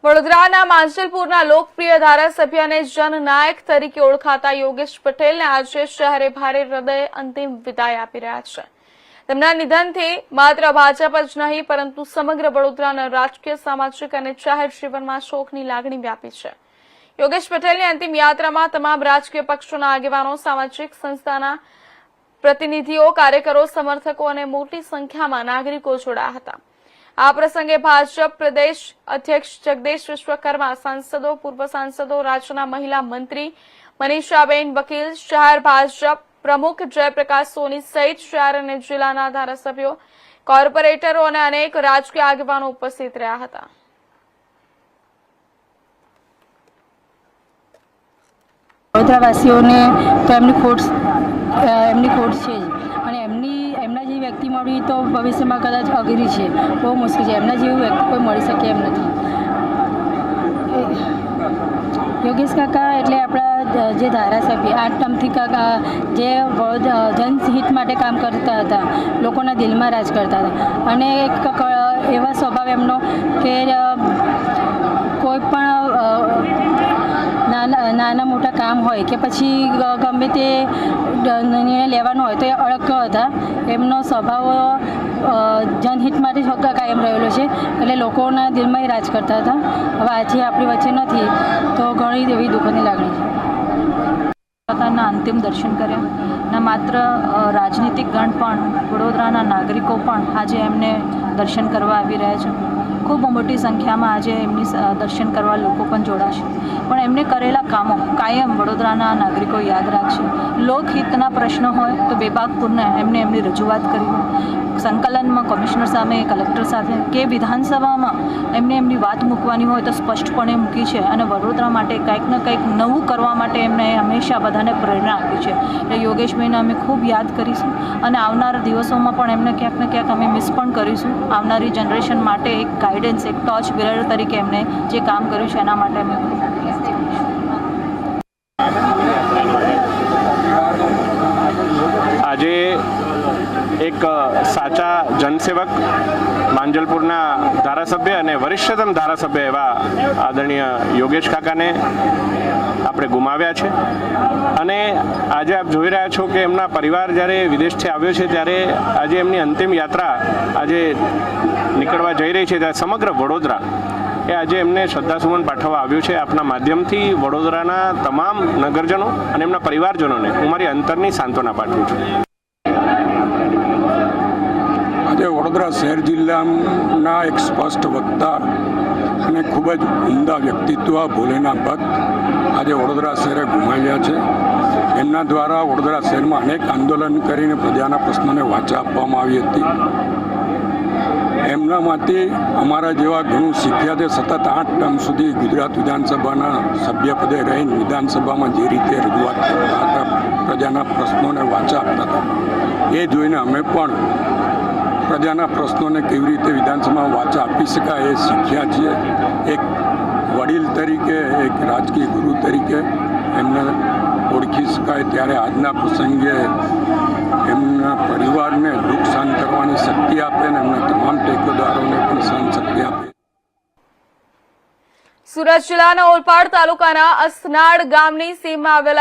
વડોદરાના માંજલપુરના લોકપ્રિય ધારાસભ્ય અને જનનાયક તરીકે ઓળખાતા યોગેશ પટેલને આજે શહેરે ભારે હૃદય અંતિમ વિદાય આપી રહ્યા છે। તેમના નિધનથી માત્ર ભાજપ જ નહીં પરંતુ સમગ્ર વડોદરાના રાજકીય, સામાજિક અને જાહેર જીવનમાં શોકની લાગણી વ્યાપી છે। યોગેશ પટેલની અંતિમ યાત્રામાં તમામ રાજકીય પક્ષોના આગેવાનો, સામાજિક સંસ્થાના પ્રતિનિધિઓ, કાર્યકરો, સમર્થકો અને મોટી સંખ્યામાં નાગરિકો જોડાયા હતા। આ પ્રસંગે ભાજપ પ્રદેશ અધ્યક્ષ જગદીશ વિશ્વકર્મા, સાંસદો, પૂર્વ સાંસદો, રાજ્યના મહિલા મંત્રી મનીષાબેન વકીલ, શહેર ભાજપ પ્રમુખ જયપ્રકાશ સોની સહિત શહેર અને જિલ્લાના ધારાસભ્યો, કોર્પોરેટરો અને અનેક રાજકીય આગેવાનો ઉપસ્થિત રહ્યા હતા। વડોદરાવાસીઓને તો એમની ખોટ છે જ, અને એમના જેવી વ્યક્તિ મળવી તો ભવિષ્યમાં કદાચ અઘરી છે, બહુ મુશ્કેલ છે। એમના જેવું વ્યક્તિ કોઈ મળી શકે એમ નથી। યોગેશ કાકા એટલે આપણા જે ધારાસભ્ય 8 ટર્મથી કાકા જે જનહિત માટે કામ કરતા હતા, લોકોના દિલમાં રાજ કરતા હતા, અને એક એવા સ્વભાવ એમનો કે કોઈ પણ નાના મોટા કામ હોય કે પછી ગમે તે નિર્ણય લેવાનો હોય તો એ અડગ હતા। એમનો સ્વભાવ જનહિત માટે જ કાયમ રહેલો છે, એટલે લોકોના દિલમાં રાજ કરતા હતા। હવે આજે આપણી વચ્ચે નથી તો ઘણી એવી દુઃખની લાગણી છે। કાકાના અંતિમ દર્શન કર્યા ના માત્ર રાજનીતિક ગણ પણ વડોદરાના નાગરિકો પણ આજે એમને દર્શન કરવા આવી રહ્યા છે। ખૂબ મોટી સંખ્યામાં આજે એમની દર્શન કરવા લોકો પણ જોડાશે, પણ એમને કરેલા કામો કાયમ વડોદરાના નાગરિકો યાદ રાખશે। લોકહિતના પ્રશ્નો હોય તો બેબાકપૂર્ણ એમની રજૂઆત કરી, સંકલનમાં કમિશનર સામે, કલેક્ટર સાથે કે વિધાનસભામાં એમની વાત મૂકવાની હોય તો સ્પષ્ટપણે મૂકી છે, અને વડોદરા માટે કંઈક ને કંઈક નવું કરવા માટે એમને હંમેશા બધાને પ્રેરણા આપી છે। એટલે યોગેશભાઈને અમે ખૂબ યાદ કરીશું, અને આવનારા દિવસોમાં પણ એમને ક્યાંક ને ક્યાંક અમે મિસ પણ કરીશું। આવનારી જનરેશન માટે એક ગાઈડન્સ, એક ટોર્ચ બેરર તરીકે એમને જે કામ કર્યું છે એના માટે અમે ખૂબ યાદ કરીશું। આજે એક સાચા જનસેવક, માંજલપુરના ધારાસભ્ય અને વરિષ્ઠતમ ધારાસભ્ય એવા આદરણીય યોગેશ કાકાને આપણે ગુમાવ્યા છે, અને આજે આપ જોઈ રહ્યા છો કે એમના પરિવાર જ્યારે વિદેશથી આવ્યો છે ત્યારે આજે એમની અંતિમ યાત્રા આજે નીકળવા જઈ રહી છે, ત્યારે સમગ્ર વડોદરા એ આજે એમને શ્રદ્ધાસુમન પાઠવવા આવ્યું છે। આપના માધ્યમથી વડોદરાના તમામ નગરજનો અને એમના પરિવારજનોને હું મારી અંતરની સાંત્વના પાઠવું છું। આજે વડોદરા શહેર જિલ્લાના એક સ્પષ્ટ વક્તા અને ખૂબ જ ઉમદા વ્યક્તિત્વ, ભોલેના ભક્ત આજે વડોદરા શહેરે ગુમાવ્યા છે। એમના દ્વારા વડોદરા શહેરમાં અનેક આંદોલન કરીને પ્રજાના પ્રશ્નોને વાચા આપવામાં આવી હતી। એમના માટે અમારા જેવા ઘણું શીખ્યા છે। સતત 8 ટર્મ સુધી ગુજરાત વિધાનસભાના સભ્યપદે રહીને વિધાનસભામાં જે રીતે રજૂઆત કરતા હતા, પ્રજાના પ્રશ્નોને વાચા આપતા હતા, એ જોઈને અમે પણ પ્રજાના પ્રશ્નોને કેવી રીતે વિધાનસભામાં વાચા આપી શકાય એ શીખ્યા છીએ। એક વડીલ તરીકે, એક રાજકીય ગુરુ તરીકે એમને ઓળખી શકાય। ત્યારે આજના પ્રસંગે એમના પરિવારને દુઃખ સહન કરવાની શક્તિ આપે અને એમના તમામ ટેકેદારોને પણ સહન શક્તિ આપે। સુરત જિલ્લાના ઓલપાડ તાલુકાના અસનાડ ગામની સીમમાં આવેલા